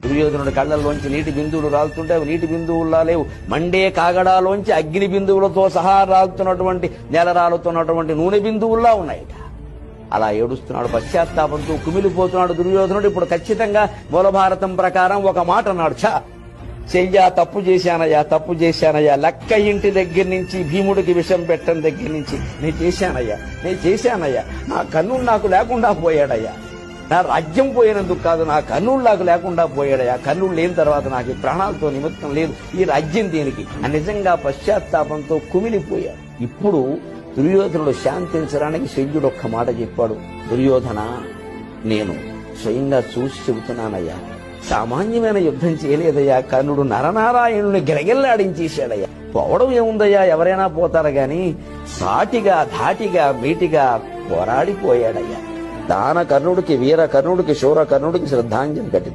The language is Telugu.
దుర్యోధనుడి కళ్ళల్లోంచి నీటి బిందువులు రాలుతుంటే అవి నీటి బిందువుల్లా లేవు, మండే కాగడాలోంచి అగ్ని బిందువులతో సహా రాలుతున్నటువంటి నెల రాలుతున్నటువంటి నూనె బిందువుల్లా ఉన్నాయట. అలా ఏడుస్తున్నాడు, పశ్చాత్తాపంతో కుమిలిపోతున్నాడు దుర్యోధనుడు. ఇప్పుడు ఖచ్చితంగా మూలభారతం ప్రకారం ఒక మాట అన్నాడు, చెయ్యా తప్పు చేశానయ్యా, లక్క ఇంటి దగ్గర నుంచి భీముడికి విషం పెట్టడం దగ్గర నుంచి నేను చేశానయ్యా, నా కన్నుడు నాకు లేకుండా పోయాడయ్యా, నా రాజ్యం పోయినందుకు కాదు, నా కన్నుడు నాకు లేకుండా పోయాడయ్యా, కన్నుడు లేని తర్వాత నాకు ఈ ప్రాణాలతో నిమిత్తం లేదు, ఈ రాజ్యం దేనికి అని నిజంగా పశ్చాత్తాపంతో కుమిలిపోయాడు. ఇప్పుడు దుర్యోధనుడు శాంతించడానికి శల్యుడు ఒక్క మాట చెప్పాడు, దుర్యోధన నేను స్వయంగా చూసి చెబుతున్నానయ్యా, సామాన్యమైన యుద్ధం చేయలేదయ్యా, కర్ణుడు నరనారాయణుని గిరగిల్లాడించేశాడయ్యా, పోవడం ఏముందయ్యా, ఎవరైనా పోతారు గాని సాటిగా ధాటిగా మీటిగా పోరాడిపోయాడయ్యా. దాన కర్ణుడికి, వీర కర్ణుడికి, శూర కర్ణుడికి శ్రద్ధాంజలి కట్టి